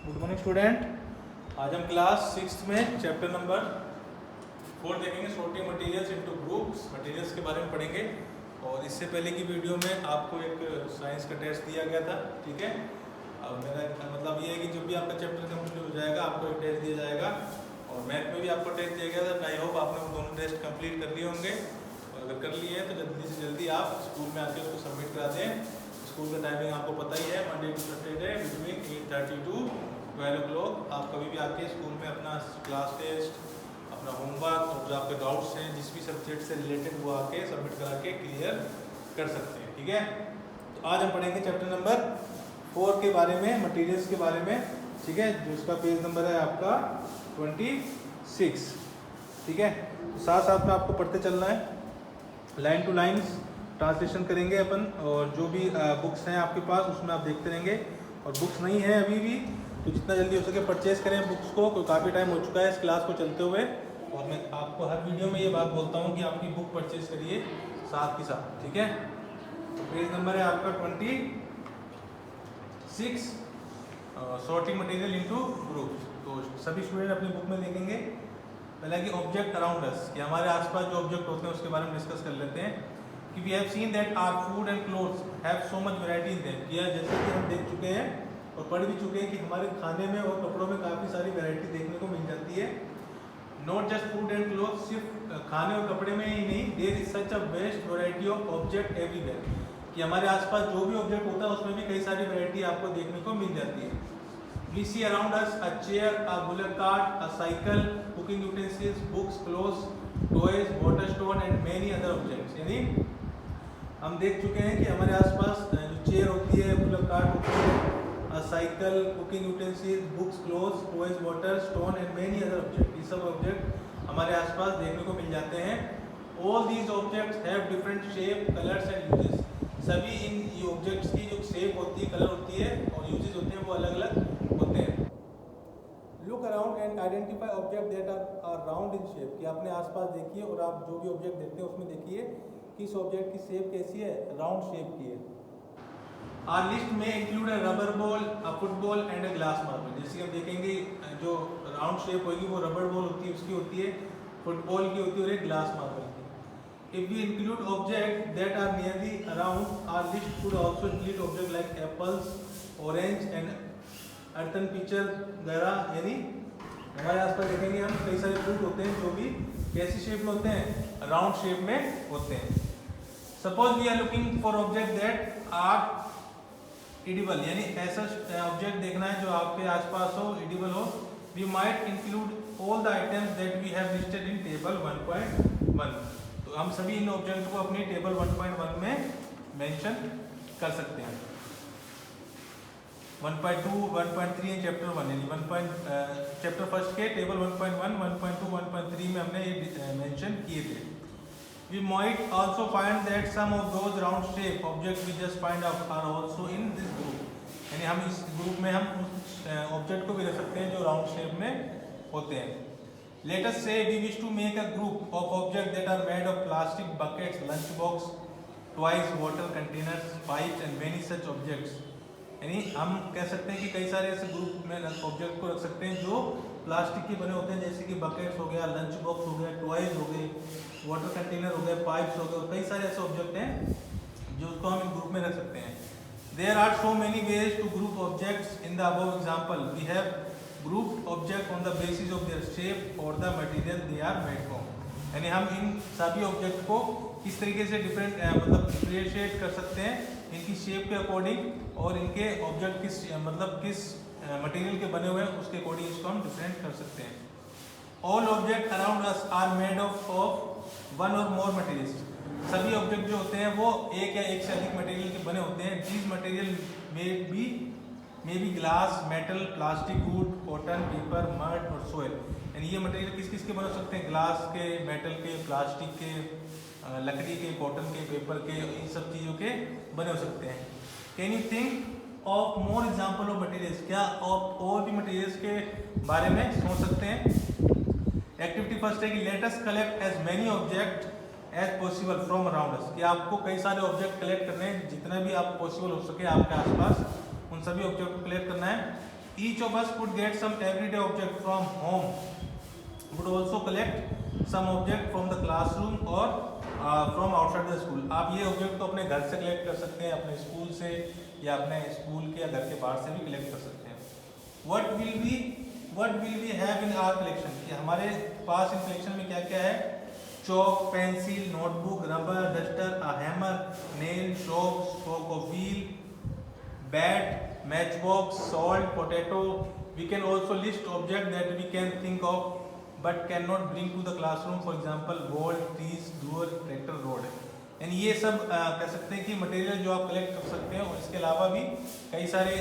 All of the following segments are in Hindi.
Good morning student. आज हम क्लास 6 में चैप्टर नंबर 4 देखेंगे, sorting materials into groups. Materials के बारे में पढ़ेंगे। और इससे पहले की वीडियो में आपको एक साइंस का टेस्ट दिया गया था, ठीक है। अब मेरा मतलब ये है कि जब भी आपका चैप्टर कंप्लीट हो जाएगा आपको एक टेस्ट दिया जाएगा। और मैथ में भी आपको टेस्ट दिया गया था। आई होप आपने वो दोनों टेस्ट कंप्लीट कर लिए होंगे, और अगर कर लिए हैं तो जल्दी से जल्दी आप स्कूल में आके उसको सबमिट करा दें। स्कूल का टाइमिंग आपको पता ही है, Monday to Saturday between 8:30 to 12 o'clock। आप कभी भी आके स्कूल में अपना क्लास टेस्ट, अपना होमवर्क और जो आपके डाउट्स हैं जिस भी सब्जेक्ट से रिलेटेड वो आके सबमिट करा के क्लियर कर सकते हैं, ठीक है। तो आज हम पढ़ेंगे चैप्टर नंबर 4 के बारे में, मटेरियल्स के बारे में, ठीक है। जो उसका पेज नंबर है आपका 26, ठीक है। तो साथ साथ में आपको पढ़ते चलना है, लाइन टू लाइन्स ट्रांसलेशन करेंगे अपन। और जो भी बुक्स हैं आपके पास उसमें आप देखते रहेंगे। और बुक्स नहीं है अभी भी तो जितना जल्दी हो सके परचेज करें बुक्स को, कोई काफ़ी टाइम हो चुका है इस क्लास को चलते हुए। और मैं आपको हर वीडियो में ये बात बोलता हूँ कि आपकी बुक परचेज करिए साथ के साथ, ठीक है। तो पेज नंबर है आपका 26, सॉर्टिंग मटेरियल इनटू ग्रुप्स। तो सभी स्टूडेंट अपनी बुक में देखेंगे। पहला कि ऑब्जेक्ट अराउंड अस, कि हमारे आसपास जो ऑब्जेक्ट होते हैं उसके बारे में डिस्कस कर लेते हैं। कि we have seen that our food and clothes have so much variety in them. कि जैसे कि हम देख चुके हैं और पढ़ भी चुके हैं कि हमारे खाने में और कपड़ों में काफ़ी सारी वैरायटी देखने को मिल जाती है। Not just food and clothes, सिर्फ खाने और कपड़े में ही नहीं, there is such a vast variety of object everywhere. कि हमारे आसपास जो भी ऑब्जेक्ट होता है उसमें भी कई सारी वैरायटी आपको देखने को मिल जाती है। We see around us a chair, a bullock cart, a cycle, cooking utensils, books, clothes, toys, water stone and many other objects। यानी हम देख चुके हैं कि हमारे आसपास जो चेयर होती है, बुलक कार्ट होती है, cycle, cooking utensils, books, clothes, toys, water, stone and many other object, ये सब ऑब्जेक्ट हमारे आसपास देखने को मिल जाते हैं। All these objects have different shape, colours and uses. सभी इन ऑब्जेक्ट्स की जो शेप होती है, कलर होती है और यूजेस होते हैं वो अलग अलग होते हैं। Look around and identify object that are round in shape. कि अपने आसपास देखिए और आप जो भी ऑब्जेक्ट देखते हैं उसमें देखिए किस ऑब्जेक्ट की शेप कैसी है, राउंड शेप की है। आर लिस्ट में include a rubber ball, a football and a glass marble. जैसे हम देखेंगे जो राउंड शेप होगी वो रबर बॉल होती है, उसकी होती है, फुटबॉल की होती है और एक ग्लास मार्बल की। If we include objects that are nearly around, our list could also include objects like apples, orange and earthen pitcher वगैरह। यानी हमारे आसपास देखेंगे हम कई सारे फ्रूट होते हैं जो भी कैसी शेप में होते हैं, राउंड शेप में होते हैं। Suppose we are looking for object that are edible, यानी ऐसा ऑब्जेक्ट देखना है जो आपके आसपास हो, एडिबल हो। We might include all the items that we have listed in table 1.1। तो हम सभी इन ऑब्जेक्ट को अपनी टेबल 1.1 में मेंशन कर सकते हैं। 1.2, 1.3 एंड चैप्टर 1, यानी चैप्टर फर्स्ट के टेबल 1.1, 1.2, 1.3 में हमने ये मेंशन किए थे। We might also find that some of those round shape objects we just find out are also in this group। यानी हम इस ग्रुप में हम उस ऑब्जेक्ट को भी रख सकते हैं जो राउंड शेप में होते हैं। Let us say we wish to make a group of objects that are made of plastic buckets, lunch box, toys, water containers, pipes and many such objects। यानी हम कह सकते हैं कि कई सारे ऐसे ग्रुप में ऑब्जेक्ट को रख सकते हैं जो प्लास्टिक के बने होते हैं, जैसे कि बकेट्स हो गया, लंच बॉक्स हो गया, टॉयज हो गए, वाटर कंटेनर हो गए, पाइप्स हो गए, और कई सारे ऐसे ऑब्जेक्ट हैं जो उसको हम इन ग्रुप में रख सकते हैं। There are so many ways to group objects in the above example. We have grouped object on the basis of their shape और the material they are made from. यानी हम इन सभी ऑब्जेक्ट को किस तरीके से डिफरेंट मतलब डिफरेंशिएट कर सकते हैं, इनकी शेप के अकॉर्डिंग और इनके ऑब्जेक्ट किस मटेरियल के बने हुए हैं उसके अकॉर्डिंग इसको हम डिफरेंट कर सकते हैं। All object around us are made of one और मोर मटेरियल्स। सभी ऑब्जेक्ट जो होते हैं वो एक या एक से अधिक मटेरियल के बने होते हैं। These material may be glass, metal, plastic, would, cotton, paper, mud और सोयल। यानी ये मटेरियल किस किस के बने हो सकते हैं, ग्लास के, मेटल के, प्लास्टिक के, लकड़ी के, कॉटन के, पेपर के, इन सब चीज़ों के बने हो सकते हैं। Can you think of more example of materials. क्या आप और भी मटेरियल्स के बारे में सोच सकते हैं। एक्टिविटी फर्स्ट है कि let us collect as many object as possible from around us. कि आपको कई सारे ऑब्जेक्ट कलेक्ट करने हैं, जितना भी आप पॉसिबल हो सके आपके आसपास उन सभी ऑब्जेक्ट को कलेक्ट करना है। Each of us could get some everyday object from home, would also collect some object from the classroom or from outside the school. आप ये ऑब्जेक्ट तो अपने घर से कलेक्ट कर सकते हैं, अपने स्कूल से या अपने स्कूल के या घर के बाहर से भी कलेक्ट कर सकते हैं. What will we have in our collection? कि हमारे पास इन कलेक्शन में क्या क्या है? Chalk, pencil, notebook, rubber, duster, a hammer, nail, chalk, spoke of wheel, bat, matchbox, salt, potato. We can also list objects that we can think of but cannot bring to the classroom. For example, ball, trees, door, tractor, road. यानी ये सब कह सकते हैं कि मटेरियल जो आप कलेक्ट कर सकते हैं. और इसके अलावा भी कई सारे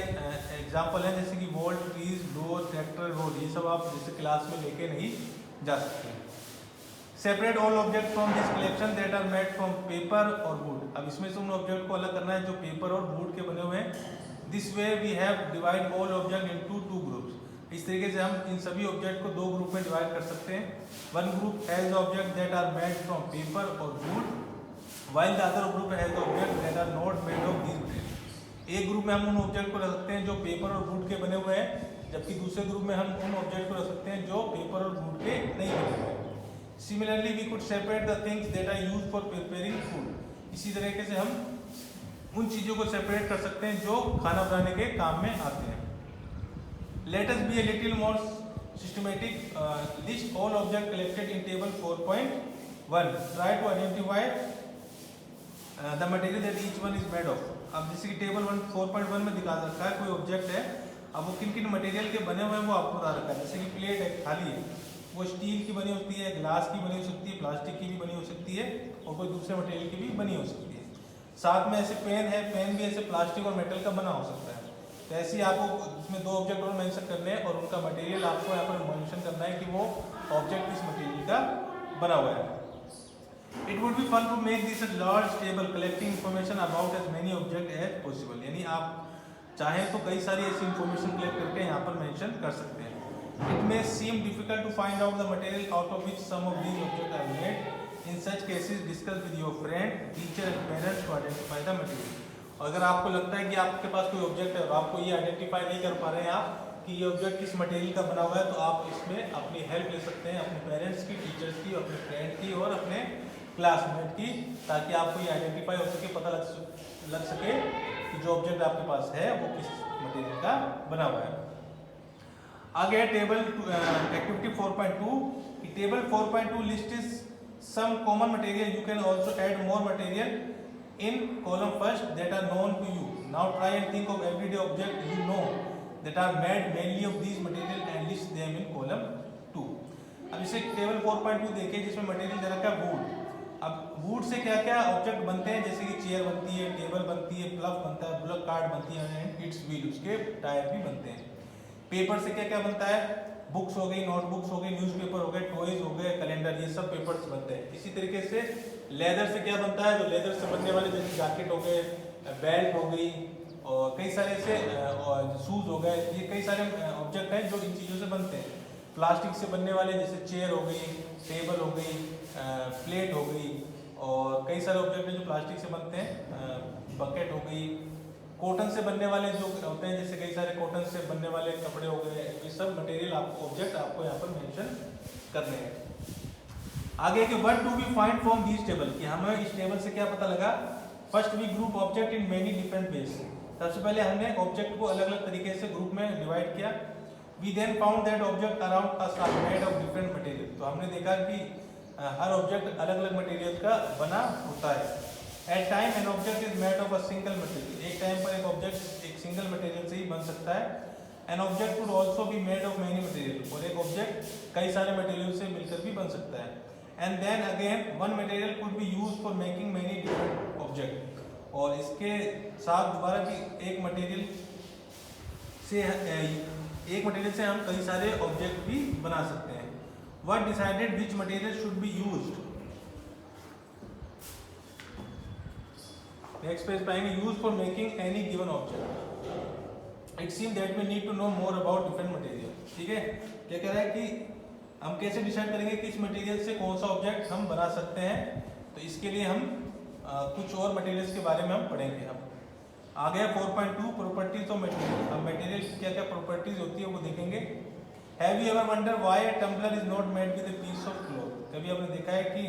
एग्जाम्पल हैं, जैसे कि ball, trees, door, tractor, road. ये सब आप जैसे क्लास में लेके नहीं जा सकते हैं. Separate all object from this collection that are made from paper और वुड. अब इसमें से उन ऑब्जेक्ट को अलग करना है जो पेपर और वुड के बने हुए हैं. This way we have divide all object into 2 groups. इस तरीके से हम इन सभी ऑब्जेक्ट को 2 ग्रुप में डिवाइड कर सकते हैं. One group has object that are made from paper और wood, while the other group has the object that are not made of these materials. एक ग्रुप में हम उन ऑब्जेक्ट को रख सकते हैं जो पेपर और वुड के बने हुए हैं, जबकि दूसरे ग्रुप में हम उन ऑब्जेक्ट को रख सकते हैं जो पेपर और वुड के नहीं बने हुए हैं. Similarly, we could separate the things that are used for preparing food. इसी तरीके से हम उन चीजों को सेपरेट कर सकते हैं जो खाना बनाने के काम में आते हैं. Let us be a little more systematic. List all objects collected in table 4.1. Try to identify the material that each one is made of. अब जैसे कि टेबल 4.1 में दिखा रखा है कोई ऑब्जेक्ट है, अब वो किन किन मटेरियल के बने हुए हैं वो आपको बता रखा है. जैसे कि प्लेट है, थाली है, वो स्टील की बनी होती है, ग्लास की बनी हो सकती है, प्लास्टिक की भी बनी हो सकती है और कोई दूसरे मटेरियल की भी बनी हो सकती है. साथ में ऐसे पेन है, पेन भी ऐसे प्लास्टिक और मेटल का बना हो सकता है. तो ऐसे ही आपको इसमें 2 ऑब्जेक्ट और मेंशन करने हैं और उनका मटेरियल आपको यहाँ पर मेंशन करना है कि वो ऑब्जेक्ट किस मटेरियल का बना हुआ है. It would be fun to make this a large table collecting information about as many objects as possible. यानी आप चाहें तो कई सारी ऐसी इंफॉर्मेशन कलेक्ट करके यहाँ पर मेंशन कर सकते हैं. It may seem difficult to find out the material out of which some of these objects are made. In such cases, discuss with your friend, teacher and parents to identify the material. अगर आपको लगता है कि आपके पास कोई ऑब्जेक्ट है और आपको ये आइडेंटिफाई नहीं कर पा रहे हैं आप कि ये ऑब्जेक्ट किस मटेरियल का बना हुआ है, तो आप इसमें अपनी हेल्प ले सकते हैं, अपने पेरेंट्स की, टीचर्स की, अपने फ्रेंड की और अपने क्लासमेट की, ताकि आपको ये आइडेंटिफाई हो सके, पता लग सके कि जो ऑब्जेक्ट आपके पास है वो किस मटेरियल का बना हुआ है. आगे है table activity 4.2. Table 4.2 lists some common material. You can also add more material in column first that are known to you. Now try and think of everyday object you know that are made mainly of these material and list them in column 2. अब इसे टेबल 4.2 देखिए जिसमें मटेरियल दे रखा है वुड. अब वुड से क्या क्या ऑब्जेक्ट बनते हैं, जैसे कि चेयर बनती है, टेबल बनती है, प्लग बनता है, ब्लॉक कार्ड बनती है एंड इट्स व्हील, उसके टायर भी बनते हैं. पेपर से क्या क्या बनता है, बुक्स हो गई, नोटबुक्स हो गई, न्यूज़पेपर हो गए, टॉयज हो गए, कैलेंडर, ये सब पेपर से बनते हैं. इसी तरीके से लेदर से क्या बनता है, तो लेदर से बनने वाले जैसे जैकेट हो गए, बेल्ट हो गई और कई सारे ऐसे शूज हो गए. ये कई सारे ऑब्जेक्ट हैं जो इन चीज़ों से बनते हैं. प्लास्टिक से बनने वाले जैसे चेयर हो गई, टेबल हो गई, प्लेट हो गई और कई सारे ऑब्जेक्ट हैं जो प्लास्टिक से बनते हैं, बकेट हो गई. कॉटन से बनने वाले जो होते हैं जैसे कई सारे कॉटन से बनने वाले कपड़े हो गए. ये सब मटेरियल आपको ऑब्जेक्ट आपको यहाँ पर मेंशन करने हैं. आगे के what do we find from this table, कि हमें इस टेबल से क्या पता लगा. First we group object in many different ways. सबसे पहले हमने ऑब्जेक्ट को अलग अलग तरीके से ग्रुप में डिवाइड किया. We then found that object around us are made of different material. तो हमने देखा कि हर ऑब्जेक्ट अलग अलग मटेरियल का बना होता है. At time an object is made of a single material. एक टाइम पर एक ऑब्जेक्ट एक सिंगल मटेरियल से ही बन सकता है. An object could also be made of many material. और एक ऑब्जेक्ट कई सारे मटेरियल से मिलकर भी बन सकता है. And then again one material could be used for making many different object. और इसके साथ दोबारा कि एक मटेरियल से हम कई सारे ऑब्जेक्ट भी बना सकते हैं. What decided which material should be used. Next page पाएंगे use for making any given object. It seem that we need to know more about different material. ठीक है, क्या कह रहा है कि हम कैसे डिसाइड करेंगे किस मटेरियल से कौन सा ऑब्जेक्ट हम बना सकते हैं. तो इसके लिए हम कुछ और मटेरियल्स के बारे में हम पढ़ेंगे. आ गया 4.2 प्रॉपर्टीज ऑफ मटेरियल। अब मटेरियल की क्या क्या प्रॉपर्टीज होती है वो देखेंगे। Have you ever wonder why a tumbler is not made with a piece of cloth? कभी आपने देखा है कि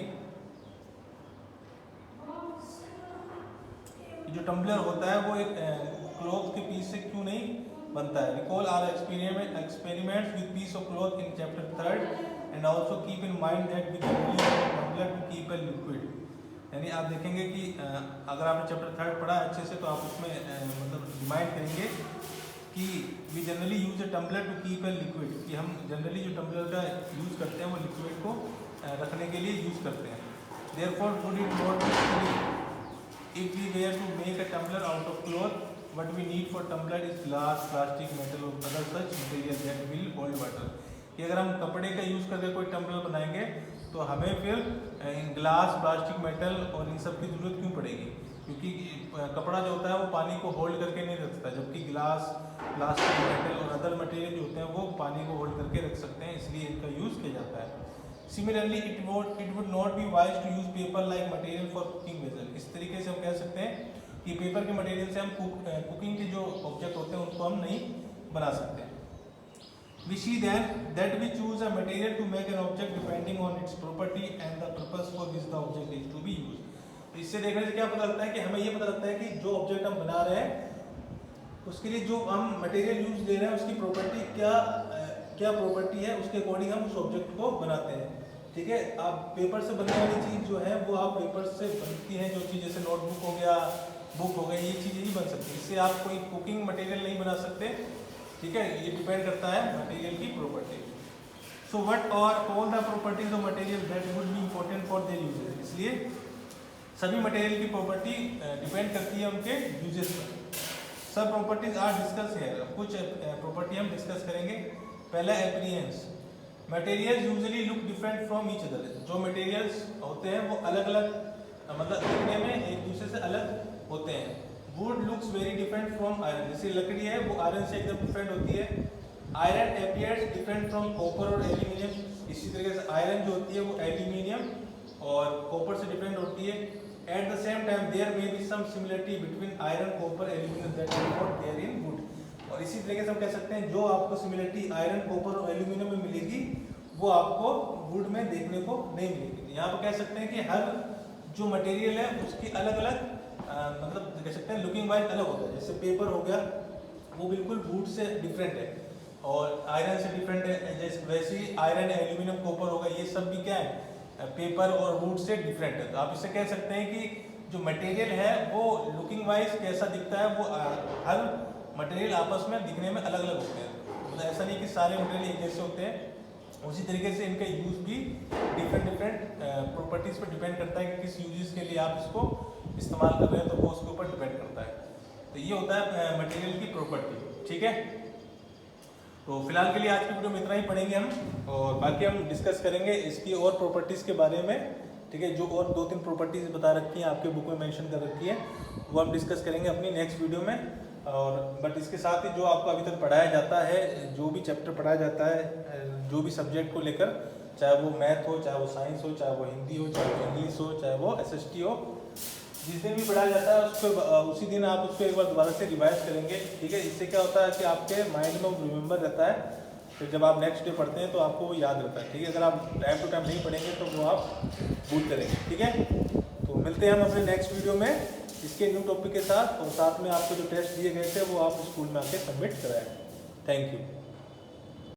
जो टम्बलर होता है वो एक क्लॉथ के पीस से क्यों नहीं बनता है? Recall our experiments with piece of cloth in chapter 3 and also keep in mind that we can use tumbler to keep a liquid. यानी आप देखेंगे कि अगर आपने चैप्टर 3 पढ़ा अच्छे से तो आप उसमें मतलब रिमाइंड करेंगे कि we generally use a tumbler to keep a liquid, कि हम जनरली जो टम्बलर का यूज़ करते हैं वो लिक्विड को रखने के लिए यूज़ करते हैं। Therefore would it not be if we were to make a tumbler out of cloth, what we need for tumbler is glass, plastic, metal or other such material that will hold water। कि अगर हम कपड़े का यूज़ करके कोई टम्बलर बनाएंगे तो हमें फिर ग्लास, प्लास्टिक, मेटल और इन सब की ज़रूरत क्यों पड़ेगी? क्योंकि कपड़ा जो होता है वो पानी को होल्ड करके नहीं रख सकता, जबकि ग्लास, प्लास्टिक, मेटल और अदर मटेरियल जो होते हैं वो पानी को होल्ड करके रख सकते हैं, इसलिए इनका यूज़ किया जाता है। Similarly, it would not be wise to use paper like material for cooking vessel। इस तरीके से हम कह सकते हैं कि पेपर के मटेरियल से हम कुकिंग के जो ऑब्जेक्ट होते हैं उनको हम नहीं बना सकते। We see then that we choose a material to make an object depending on its property and the purpose for which the object is to be used। तो इससे देखने से क्या पता लगता है कि हमें ये पता लगता है कि जो ऑब्जेक्ट हम बना रहे हैं उसके लिए जो हम मटेरियल यूज ले रहे हैं उसकी प्रॉपर्टी क्या प्रॉपर्टी है, उसके अकॉर्डिंग हम उस ऑब्जेक्ट को बनाते हैं। ठीक है, आप पेपर से बनने वाली चीज़ जो है वो आप पेपर से बनती है, जो चीज़ जैसे नोटबुक हो गया, बुक हो गई, ये चीज़ें नहीं बन सकती। इससे आप कोई कुकिंग मटेरियल नहीं बना सकते। ठीक है, ये डिपेंड करता है मटेरियल की property. So what are all the properties of material that would be important for their uses. इसलिए सभी मटेरियल की प्रॉपर्टी डिपेंड करती है उनके यूजेस पर। सब प्रॉपर्टीज आर डिस्कस है। कुछ प्रॉपर्टी हम डिस्कस करेंगे। पहला appearance. Materials usually look different from each other. जो मटेरियल्स होते हैं वो अलग अलग मतलब दिखने में एक दूसरे से अलग होते हैं। Would looks very different from iron. जैसे लकड़ी है वो आयरन से एकदम डिफरेंट होती है। Iron appears different from copper और एल्यूमिनियम। इसी तरीके से आयरन जो होती है वो एल्यूमिनियम और कॉपर से डिफरेंट होती है। At the same time there may be some similarity between iron, copper, aluminium that is not there in wood. और इसी तरीके से हम कह सकते हैं जो आपको सिमिलरिटी आयरन, कॉपर और एल्यूमिनियम में मिलेगी वो आपको वुड में देखने को नहीं मिलेगी। यहाँ पर कह सकते हैं कि हर जो मटेरियल है उसकी अलग अलग मतलब कह सकते हैं लुकिंग वाइज अलग होता है। जैसे पेपर हो गया वो बिल्कुल वुड से डिफरेंट है और आयरन से डिफरेंट है। जैसे वैसे ही आयरन, एल्यूमिनियम, कॉपर होगा, ये सब भी क्या है पेपर और वुड से डिफरेंट है। तो आप इससे कह सकते हैं कि जो मटेरियल है वो लुकिंग वाइज कैसा दिखता है, वो हर मटेरियल आपस में दिखने में अलग अलग होते हैं। मतलब ऐसा नहीं कि सारे मटेरियल एक जैसे होते हैं। उसी तरीके से इनका यूज भी डिफरेंट प्रॉपर्टीज पर डिपेंड करता है कि किस यूजेस के लिए आप इसको इस्तेमाल कर रहे हैं, तो वो उसके ऊपर डिपेंड करता है। तो ये होता है मटेरियल की प्रॉपर्टी। ठीक है, तो फिलहाल के लिए आज की वीडियो में इतना ही पढ़ेंगे हम, और बाकी हम डिस्कस करेंगे इसकी और प्रॉपर्टीज़ के बारे में। ठीक है, जो और 2-3 प्रॉपर्टीज़ बता रखी हैं आपके बुक में मेंशन कर रखी है वो हम डिस्कस करेंगे अपनी नेक्स्ट वीडियो में। और बट इसके साथ ही जो आपको अभी तक पढ़ाया जाता है, जो भी चैप्टर पढ़ाया जाता है, जो भी सब्जेक्ट को लेकर, चाहे वो मैथ हो, चाहे वो साइंस हो, चाहे वो हिंदी हो, चाहे वो इंग्लिश हो, चाहे वो SST हो, जिस दिन भी पढ़ाया जाता है उसको उसी दिन आप उसको एक बार दोबारा से रिवाइज करेंगे। ठीक है, इससे क्या होता है कि आपके माइंड में वो रिमेंबर रहता है, फिर जब आप नेक्स्ट डे पढ़ते हैं तो आपको वो याद रहता है। ठीक है, अगर आप टाइम टू टाइम नहीं पढ़ेंगे तो वो आप भूल करेंगे। ठीक है, तो मिलते हैं हम अपने नेक्स्ट वीडियो में इसके न्यू टॉपिक के साथ, और साथ में आपको जो टेस्ट दिए गए थे वो आप स्कूल में आके सबमिट कराएं। Thank you.